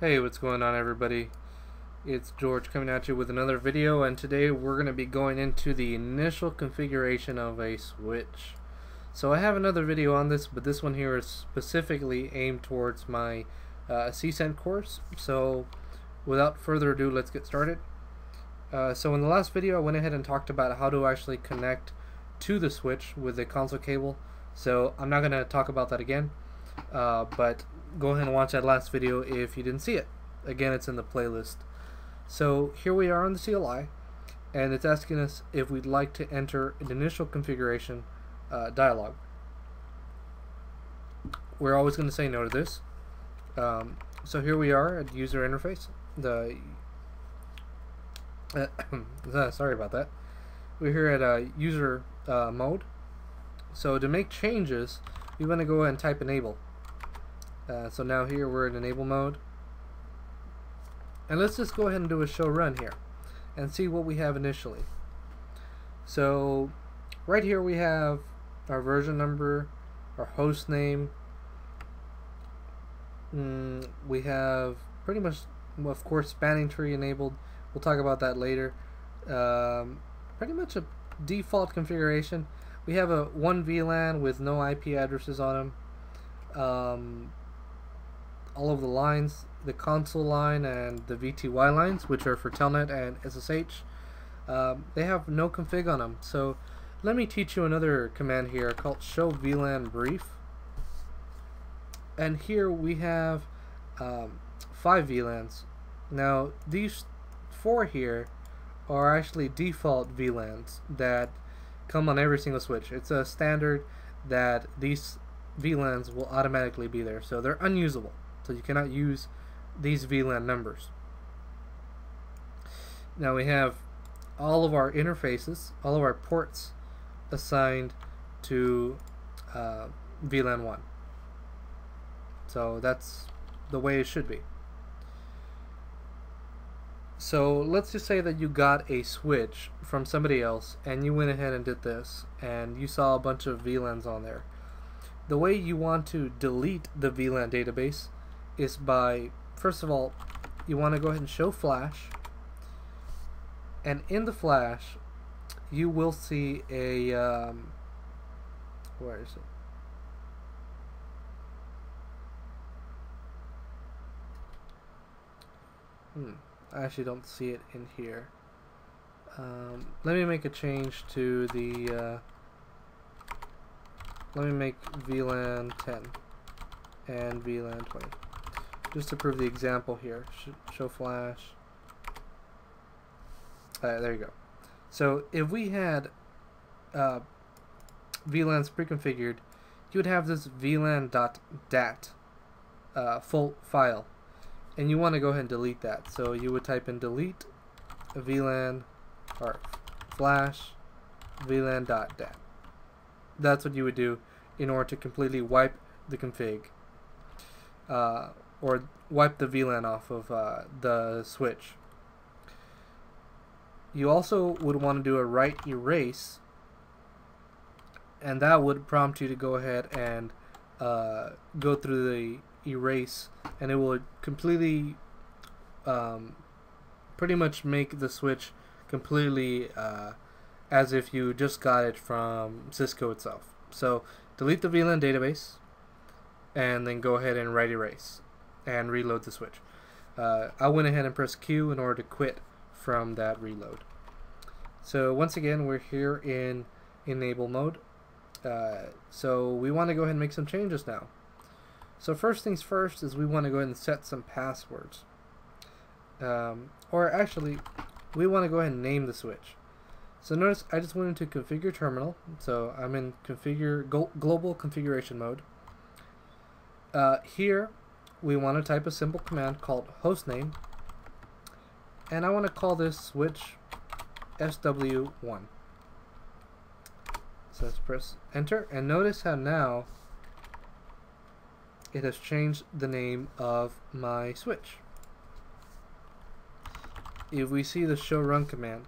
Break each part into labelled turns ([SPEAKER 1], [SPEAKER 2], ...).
[SPEAKER 1] Hey, what's going on, everybody? It's George coming at you with another video, and today we're going to be going into the initial configuration of a switch. So I have another video on this, but this one here is specifically aimed towards my CCENT course. So without further ado, let's get started. So in the last video I went ahead and talked about how to actually connect to the switch with a console cable. So I'm not going to talk about that again, but go ahead and watch that last video if you didn't see it. Again, it's in the playlist. So here we are on the CLI, and it's asking us if we'd like to enter an initial configuration dialog. We're always going to say no to this. So here we are at user interface. Sorry about that. We're here at user mode. So to make changes, we want to go ahead and type enable. So now here we're in enable mode, and let's just go ahead and do a show run here and see what we have initially. So right here we have our version number, our host name, we have pretty much, of course, spanning tree enabled. We'll talk about that later. Pretty much a default configuration. We have a one VLAN with no IP addresses on them. All of the lines, the console line and the Vty lines, which are for telnet and SSH, they have no config on them. So let me teach you another command here called show VLAN brief. And here we have 5 VLANs. Now these 4 here are actually default VLANs that come on every single switch. It's a standard that these VLANs will automatically be there, so they're unusable. So you cannot use these VLAN numbers. Now we have all of our interfaces, all of our ports assigned to VLAN 1. So that's the way it should be. So let's just say that you got a switch from somebody else and you went ahead and did this, and you saw a bunch of VLANs on there. The way you want to delete the VLAN database is by, first of all, you want to go ahead and show flash, and in the flash you will see a where is it? I actually don't see it in here. Let me make a change to the let me make VLAN 10 and VLAN 20 just to prove the example here. Show flash. There you go. So if we had VLANs pre-configured, you would have this VLAN.dat full file, and you want to go ahead and delete that. So you would type in delete VLAN or flash VLAN.dat. That's what you would do in order to completely wipe the config, or wipe the VLAN off of the switch. You also would want to do a write erase, and that would prompt you to go ahead and go through the erase, and it will completely pretty much make the switch completely as if you just got it from Cisco itself. So delete the VLAN database and then go ahead and write erase and reload the switch. I went ahead and pressed Q in order to quit from that reload. So once again, we're here in enable mode. So we want to go ahead and make some changes now. So first things first is we want to go ahead and set some passwords. Or actually, we want to go ahead and name the switch. So notice I just went into configure terminal. So I'm in configure global configuration mode. Here we want to type a simple command called hostname, and I want to call this switch SW1. So let's press enter, and notice how now it has changed the name of my switch. If we see the show run command,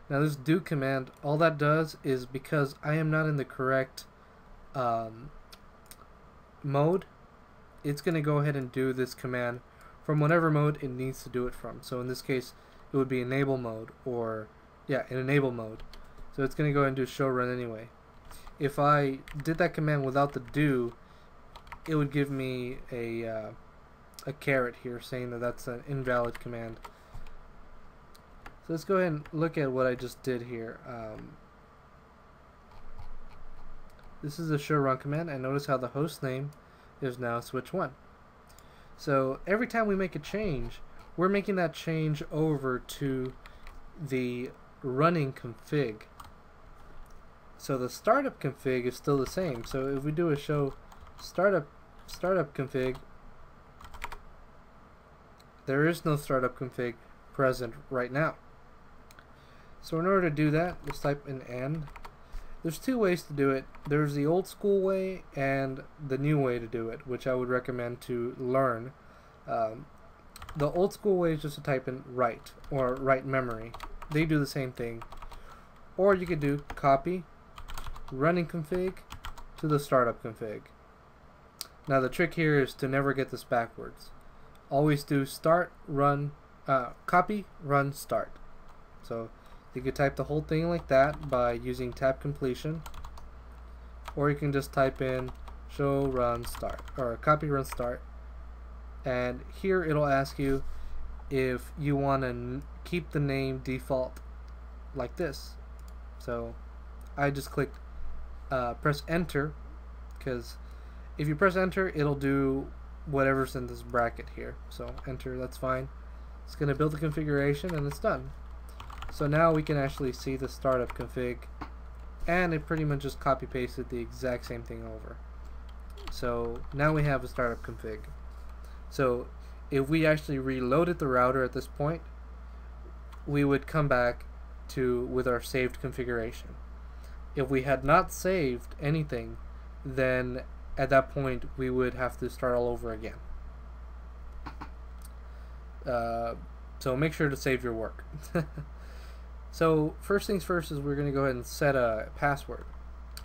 [SPEAKER 1] now this do command, all that does is, because I am not in the correct mode, it's going to go ahead and do this command from whatever mode it needs to do it from. So in this case, it would be enable mode, or yeah, in enable mode. So it's going to go ahead and do show run anyway. If I did that command without the do, it would give me a caret here saying that that's an invalid command. So let's go ahead and look at what I just did here. This is a show run command, and notice how the host name is now switch 1. So every time we make a change, we're making that change over to the running config. So the startup config is still the same. So if we do a show startup config, there is no startup config present right now. So in order to do that, let's type in end. There's two ways to do it. There's the old school way and the new way to do it, which I would recommend to learn. The old school way is just to type in write or write memory. They do the same thing. Or you could do copy running config to the startup config. Now the trick here is to never get this backwards. Always do start, run, copy, run, start. So you could type the whole thing like that by using tab completion, or you can just type in show run start or copy run start, and here it'll ask you if you want to keep the name default like this. So I just clicked press enter, because if you press enter it'll do whatever's in this bracket here. So enter, that's fine. It's going to build the configuration and it's done. So now we can actually see the startup config, and it pretty much just copy pasted the exact same thing over. So now we have a startup config. So if we actually reloaded the router at this point, we would come back to with our saved configuration. If we had not saved anything, then at that point we would have to start all over again. So make sure to save your work. So first things first is we're going to go ahead and set a password.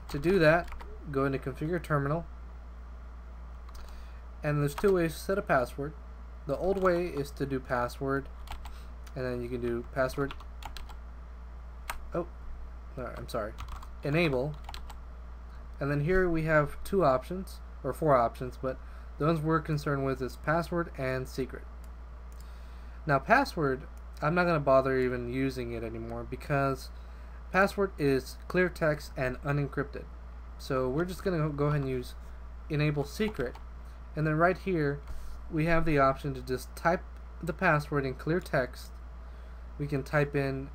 [SPEAKER 1] To do that, go into configure terminal, and there's two ways to set a password. The old way is to do password, and then you can do password, enable, and then here we have two options, or four options, but the ones we're concerned with is password and secret. Now password, I'm not going to bother even using it anymore because password is clear text and unencrypted. So we're just going to go ahead and use enable secret, and then right here we have the option to just type the password in clear text. We can type in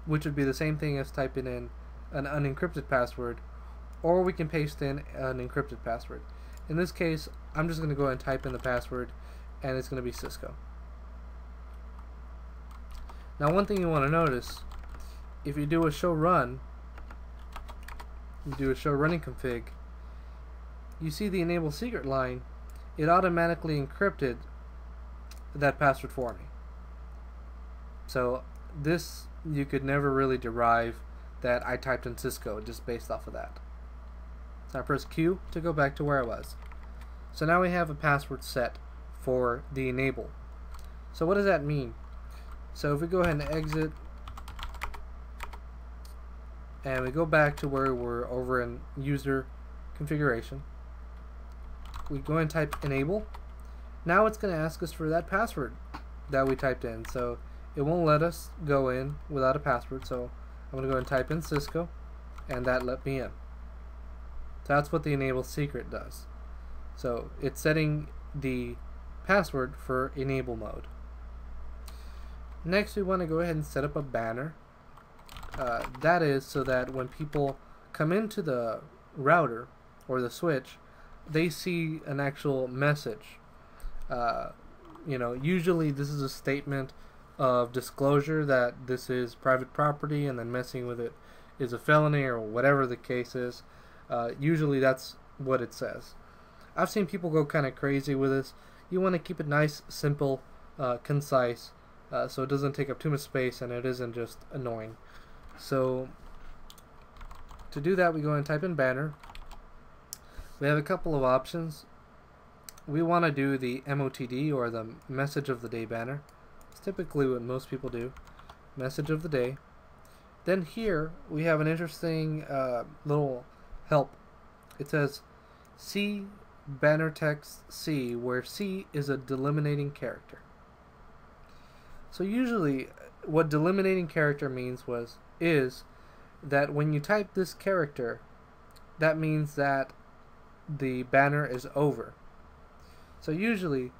[SPEAKER 1] which would be the same thing as typing in an unencrypted password, or we can paste in an encrypted password. In this case, I'm just going to go ahead and type in the password, and it's going to be Cisco. Now one thing you want to notice, if you do a show run, you do a show running config, you see the enable secret line, it automatically encrypted that password for me. So this, you could never really derive that I typed in Cisco just based off of that. So I press Q to go back to where I was. So now we have a password set for the enable. So what does that mean? So if we go ahead and exit and we go back to where we're over in user configuration, we go and type enable. Now it's going to ask us for that password that we typed in. So it won't let us go in without a password. So I'm going to go and type in Cisco, and that let me in. So that's what the enable secret does. So it's setting the password for enable mode. Next, we want to go ahead and set up a banner. That is so that when people come into the router or the switch, they see an actual message. Usually this is a statement of disclosure that this is private property, and then messing with it is a felony or whatever the case is. Usually that's what it says. I've seen people go kind of crazy with this. You want to keep it nice, simple, concise, so it doesn't take up too much space and it isn't just annoying. So to do that, we go and type in banner. We have a couple of options. we want to do the MOTD, or the message of the day banner. It's typically what most people do. Message of the day. Then here we have an interesting little help. It says C banner text C, where C is a delimiting character. So usually what delimiting character means is that when you type this character, that means that the banner is over. So usually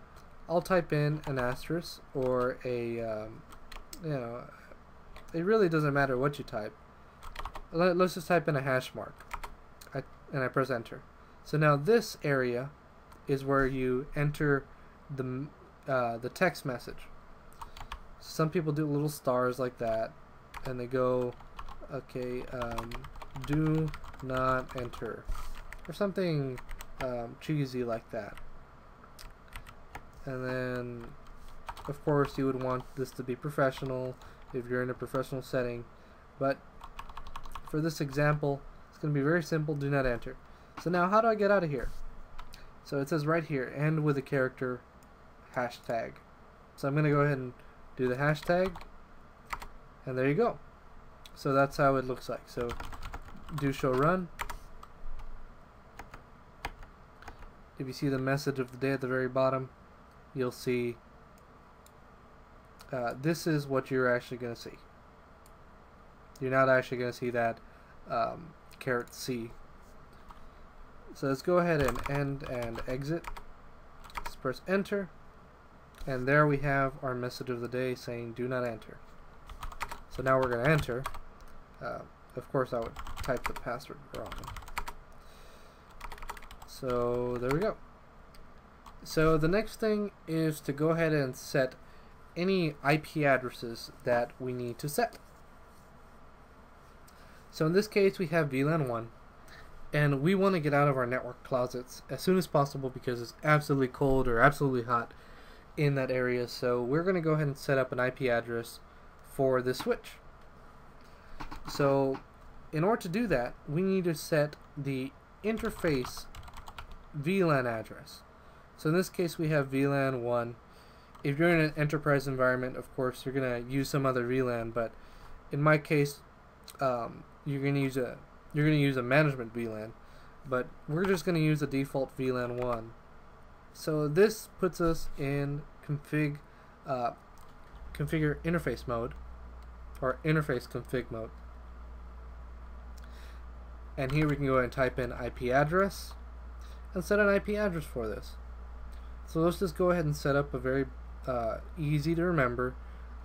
[SPEAKER 1] I'll type in an asterisk or a it really doesn't matter what you type. Let's just type in a hash mark, and I press enter. So now this area is where you enter the text message. Some people do little stars like that, and they go, okay, do not enter, or something cheesy like that. And then, of course, you would want this to be professional if you're in a professional setting, but for this example, it's going to be very simple. Do not enter. So now, how do I get out of here? So it says right here, end with a character hashtag. So I'm going to go ahead and do the hashtag, and there you go. So that's how it looks like. So do show run. If you see the message of the day at the very bottom, you'll see this is what you're actually going to see. You're not actually going to see that caret C. So let's go ahead and end and exit. Let's press enter, and there we have our message of the day saying do not enter. So now we're going to enter. Of course I would type the password wrong. So there we go. So the next thing is to go ahead and set any IP addresses that we need to set. So in this case we have Vlan 1, and we want to get out of our network closets as soon as possible because it's absolutely cold or absolutely hot in that area. So we're going to go ahead and set up an IP address for this switch. So in order to do that, we need to set the interface VLAN address. So in this case we have VLAN 1. If you're in an enterprise environment, of course you're going to use some other VLAN, but in my case you're going to use a management VLAN, but we're just going to use the default VLAN 1. So this puts us in configure interface mode, or interface config mode. And here we can go ahead and type in IP address and set an IP address for this. So let's just go ahead and set up a very easy to remember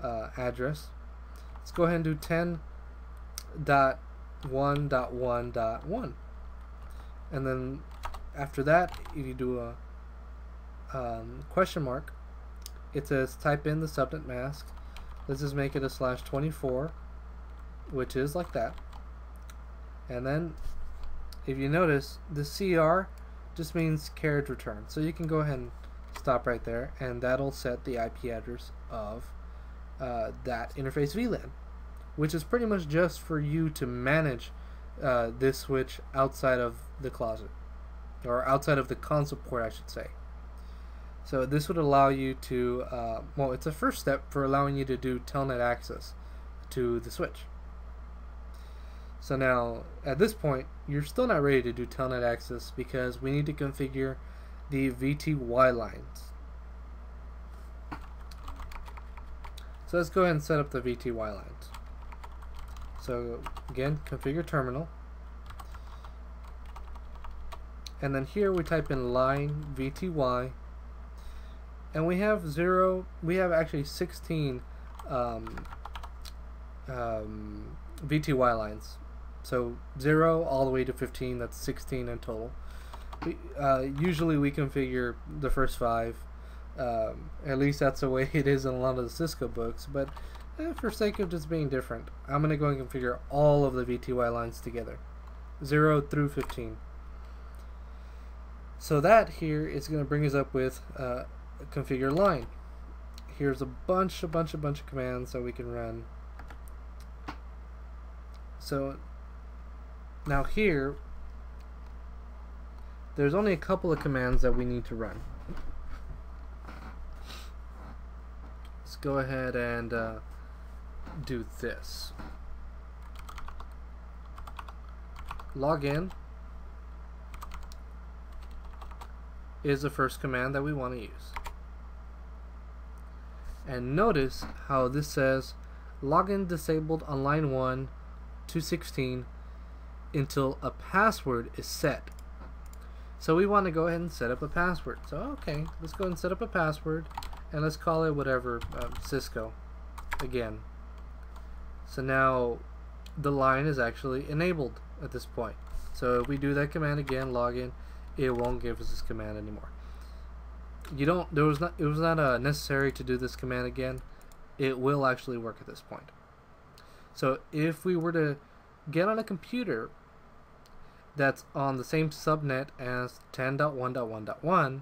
[SPEAKER 1] address. Let's go ahead and do 10.1.1.1, and then after that, if you do a question mark, it says type in the subnet mask. Let's just make it a /24, which is like that. And then if you notice, the CR just means caret return. So you can go ahead and stop right there, and that'll set the IP address of that interface VLAN, which is pretty much just for you to manage this switch outside of the closet, or outside of the console port, I should say. So this would allow you to, well, it's a first step for allowing you to do telnet access to the switch. So now, at this point, you're still not ready to do telnet access because we need to configure the Vty lines. So let's go ahead and set up the Vty lines. So again, configure terminal, and then here we type in line Vty, and we have actually 16 Vty lines. So 0 all the way to 15, that's 16 in total. Usually we configure the first 5. At least that's the way it is in a lot of the Cisco books, but for sake of just being different, I'm going to go and configure all of the Vty lines together, 0 through 15. So that here is going to bring us up with configure line. Here's a bunch of commands that we can run. So now here, there's only a couple of commands that we need to run. let's go ahead and do this. Log in is the first command that we want to use. And notice how this says login disabled on line 1 to 16 until a password is set. So we want to go ahead and set up a password. So okay, let's go ahead and set up a password, and let's call it whatever, Cisco again. So now the line is actually enabled at this point. So if we do that command again, login, it won't give us this command anymore. It was not necessary to do this command again. It will actually work at this point. So if we were to get on a computer that's on the same subnet as 10.1.1.1,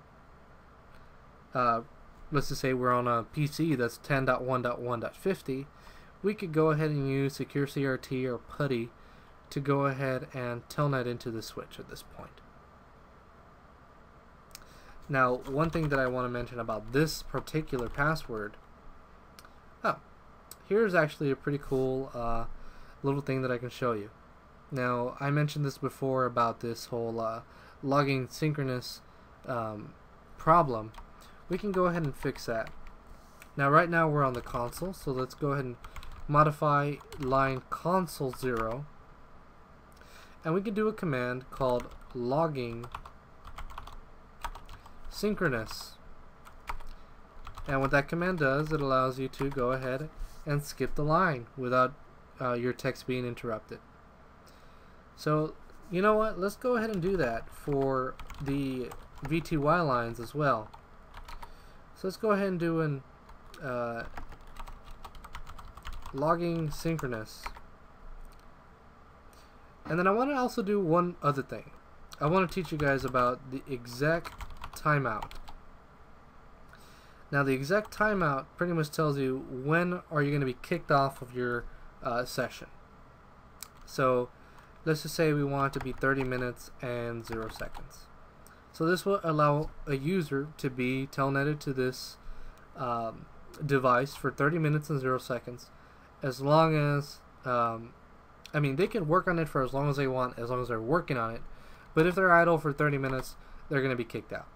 [SPEAKER 1] let's just say we're on a PC that's 10.1.1.50, we could go ahead and use secure CRT or PuTTY to go ahead and telnet into the switch at this point. Now, one thing that I want to mention about this particular password, here's actually a pretty cool little thing that I can show you. Now, I mentioned this before about this whole logging synchronous problem. We can go ahead and fix that. Now, right now we're on the console, so let's go ahead and modify line console 0, and we can do a command called logging synchronous. And what that command does, it allows you to go ahead and skip the line without your text being interrupted. So you know what, let's go ahead and do that for the Vty lines as well. So let's go ahead and do an logging synchronous. And then I want to also do one other thing. I want to teach you guys about the exec timeout. Now the exec timeout pretty much tells you when are you going to be kicked off of your session. So let's just say we want it to be 30 minutes and 0 seconds. So this will allow a user to be telnetted to this device for 30 minutes and 0 seconds, as long as I mean, they can work on it for as long as they want, as long as they're working on it. But if they're idle for 30 minutes, they're going to be kicked out.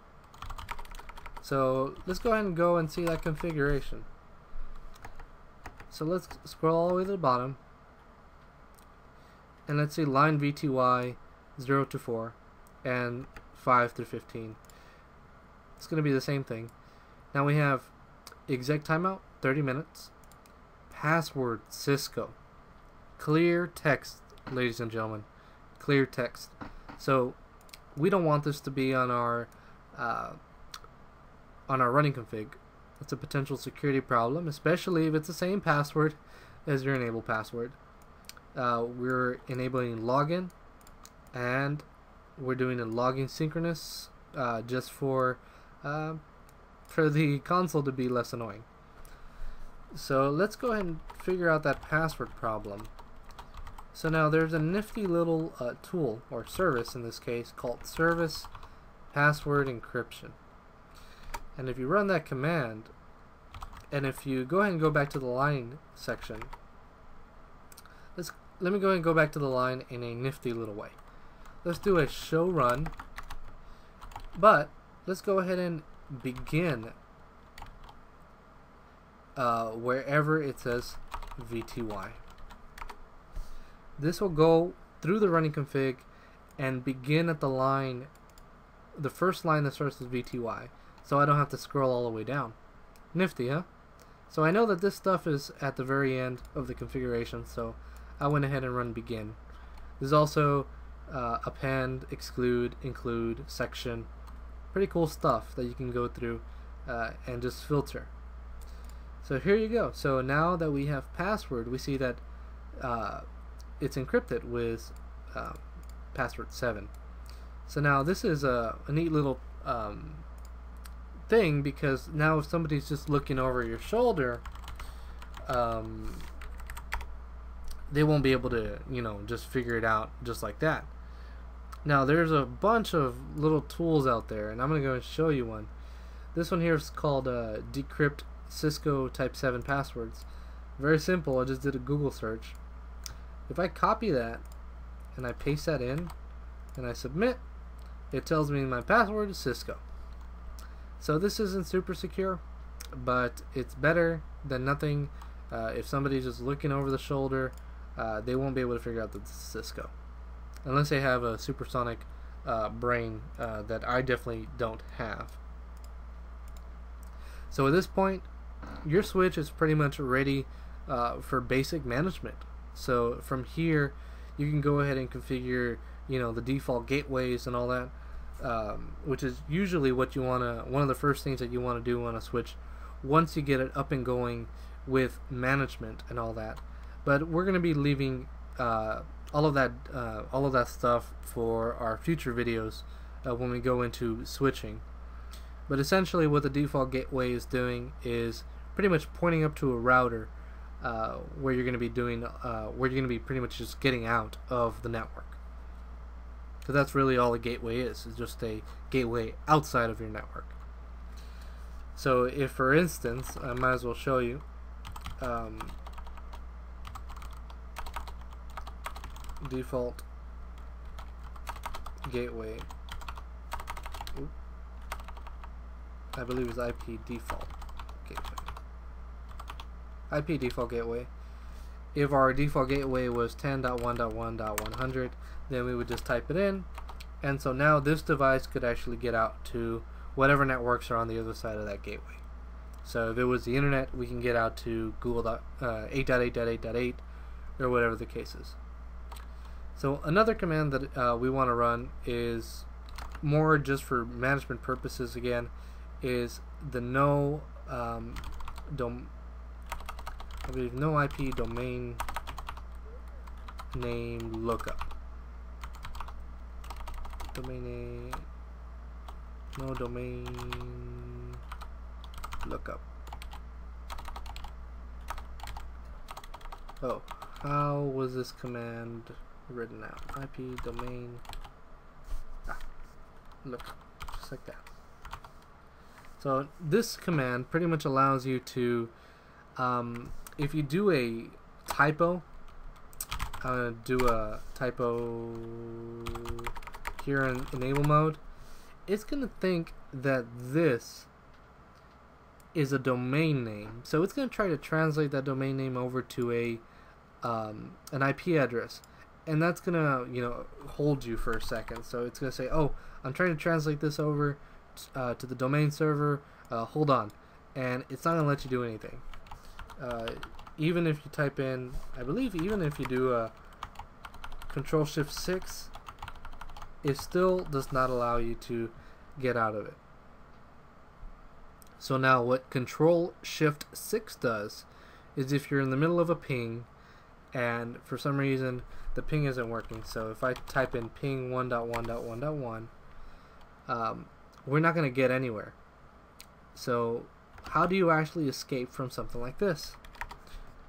[SPEAKER 1] So let's go ahead and go and see that configuration. So let's scroll all the way to the bottom, and let's see line VTY 0 to 4 and 5 through 15. It's going to be the same thing. Now we have exec timeout 30 minutes, password Cisco, clear text, ladies and gentlemen, clear text. So we don't want this to be on our running config. It's a potential security problem, especially if it's the same password as your enable password. We're enabling login, and we're doing a logging synchronous just for the console to be less annoying. So let's go ahead and figure out that password problem. So now there's a nifty little tool, or service in this case, called service password encryption. And if you run that command, and if you go ahead and go back to the line section, let me go ahead and go back to the line in a nifty little way. Let's do a show run, but let's go ahead and begin wherever it says VTY. This will go through the running config and begin at the line, the first line that starts with VTY, so I don't have to scroll all the way down. Nifty, huh? So I know that this stuff is at the very end of the configuration, so I went ahead and run begin. There's also append, exclude, include, section. Pretty cool stuff that you can go through and just filter. So here you go. So now that we have password, we see that it's encrypted with password 7. So now this is a neat little thing, because now if somebody's just looking over your shoulder, they won't be able to, you know, just figure it out just like that. Now there's a bunch of little tools out there, and I'm going to go and show you one. This one here is called Decrypt Cisco type 7 passwords. Very simple. I just did a Google search. If I copy that and I paste that in and I submit, it tells me my password is Cisco. So this isn't super secure, but it's better than nothing. If somebody's just looking over the shoulder, they won't be able to figure out that it's Cisco, unless they have a supersonic brain that I definitely don't have. So at this point, your switch is pretty much ready for basic management. So from here, you can go ahead and configure, the default gateways and all that, which is usually what you one of the first things that you want to do on a switch once you get it up and going with management and all that. But we're going to be leaving all of that stuff for our future videos when we go into switching. But essentially, what the default gateway is doing is pretty much pointing up to a router where you're going to be pretty much just getting out of the network. Because that's really all a gateway is just a gateway outside of your network. So if, for instance, I might as well show you. Default gateway. I believe it's IP default gateway. IP default gateway. If our default gateway was 10.1.1.100, then we would just type it in, and so now this device could actually get out to whatever networks are on the other side of that gateway. So if it was the internet, we can get out to Google 8.8.8.8 or whatever the case is. So another command that we want to run is more just for management purposes again, is the no IP domain name lookup. No domain lookup. Oh, how was this command written out? IP domain lookup, just like that. So this command pretty much allows you to, if you do a typo, do a typo here in enable mode, it's going to think that this is a domain name. So it's going to try to translate that domain name over to an IP address. And that's going to, hold you for a second. So it's going to say, oh, I'm trying to translate this over to the domain server, hold on. And it's not going to let you do anything. Even if you type in, I believe even if you do a Control-Shift-6, it still does not allow you to get out of it. So now what Control-Shift-6 does is if you're in the middle of a ping and for some reason the ping isn't working, so if I type in ping 1.1.1.1, we're not going to get anywhere. So how do you actually escape from something like this?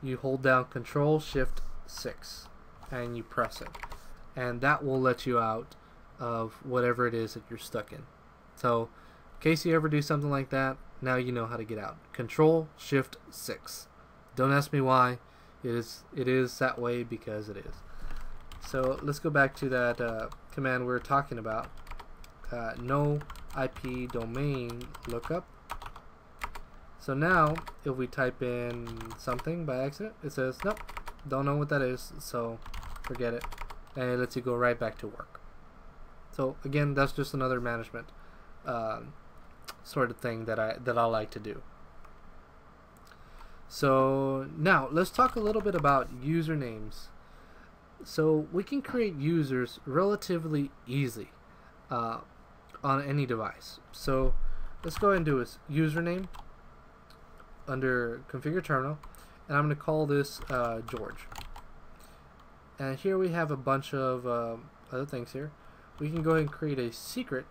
[SPEAKER 1] You hold down Control-Shift-6 and you press it, and that will let you out of whatever it is that you're stuck in. So in case you ever do something like that, now you know how to get out. Control-Shift-6. Don't ask me why. It is that way because it is. So let's go back to that command we were talking about. No IP domain lookup. So now if we type in something by accident, it says nope, don't know what that is, so forget it, and it lets you go right back to work. So again, that's just another management sort of thing that I like to do. So now let's talk a little bit about usernames. So we can create users relatively easy on any device. So let's go ahead and do a username under configure terminal, and I'm going to call this George. And here we have a bunch of other things here. We can go ahead and create a secret,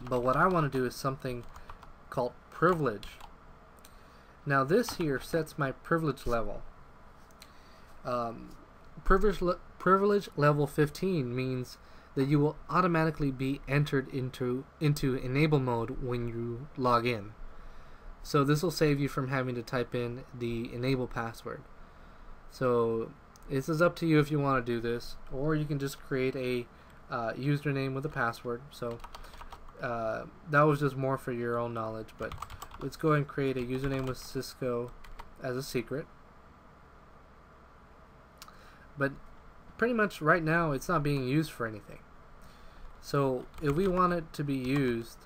[SPEAKER 1] but what I want to do is something called privilege. Now this here sets my privilege level. Privilege level 15 means that you will automatically be entered into enable mode when you log in. So this will save you from having to type in the enable password. So this is up to you if you want to do this, or you can just create a username with a password. So that was just more for your own knowledge, but let's go ahead and create a username with Cisco as a secret. But pretty much right now it's not being used for anything. So if we want it to be used,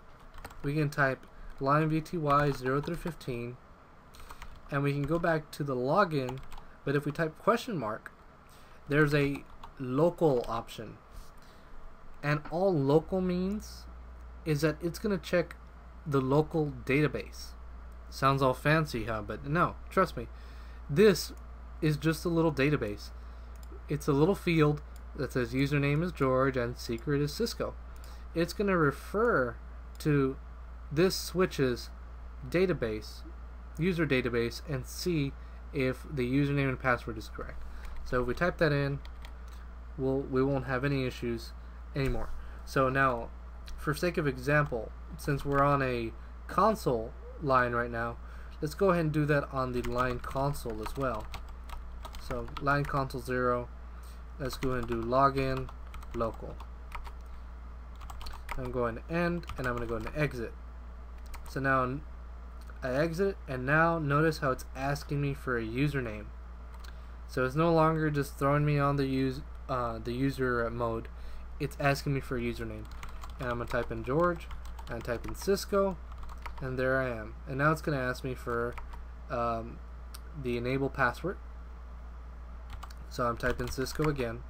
[SPEAKER 1] we can type line Vty 0 through 15, and we can go back to the login. But if we type question mark, there's a local option, and all local means is that it's going to check the local database. Sounds all fancy, huh? But no, trust me, this is just a little database. It's a little field that says username is George and secret is Cisco. It's going to refer to this switch's database, user database, and see if the username and password is correct. So if we type that in, we won't have any issues anymore. So now, for sake of example, since we're on a console line right now, let's go ahead and do that on the line console as well. So line console 0, let's go ahead and do login local. I'm going to end, and I'm going to go into exit. So now I exit, and now notice how it's asking me for a username. So it's no longer just throwing me on the user mode. It's asking me for a username, and I'm going to type in George and type in Cisco, and there I am. And now it's going to ask me for the enable password. So I'm typing Cisco again,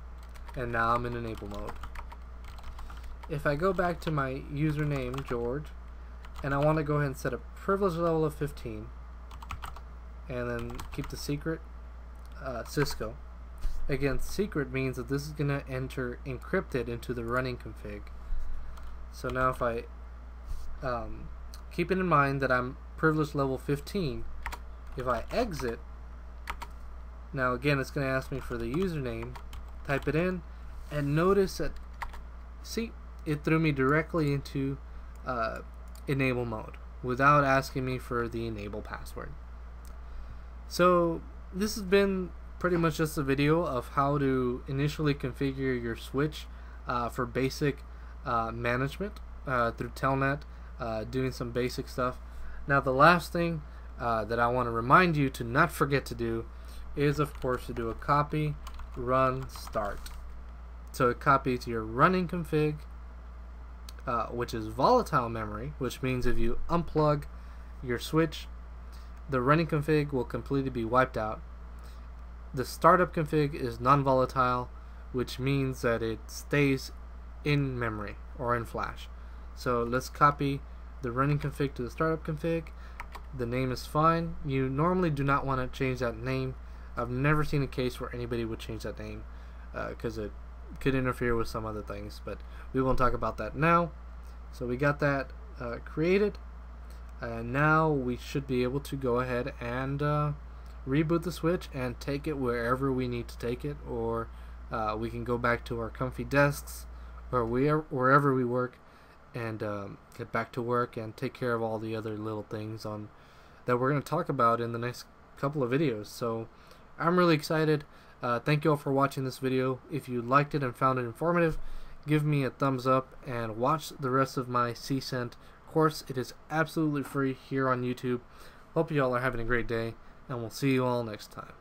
[SPEAKER 1] and now I'm in enable mode. If I go back to my username George, and I want to go ahead and set a privilege level of 15, and then keep the secret Cisco. Again, secret means that this is going to enter encrypted into the running config. So now if I keep it in mind that I'm privilege level 15, if I exit, now again it's going to ask me for the username, type it in, and notice that, see, it threw me directly into enable mode without asking me for the enable password. So this has been pretty much just a video of how to initially configure your switch for basic management through Telnet, doing some basic stuff. Now the last thing that I want to remind you to not forget to do is, of course, to do a copy, run, start. So it copies your running config, which is volatile memory, which means if you unplug your switch, the running config will completely be wiped out. The startup config is non-volatile, which means that it stays in memory or in flash. So let's copy the running config to the startup config. The name is fine. You normally do not want to change that name. I've never seen a case where anybody would change that name because it could interfere with some other things, but we won't talk about that now. So we got that created, and now we should be able to go ahead and reboot the switch and take it wherever we need to take it, or we can go back to our comfy desks or wherever we work and get back to work and take care of all the other little things that we're going to talk about in the next couple of videos. So I'm really excited. Thank you all for watching this video. If you liked it and found it informative, give me a thumbs up and watch the rest of my CCENT course. It is absolutely free here on YouTube. Hope you all are having a great day, and we'll see you all next time.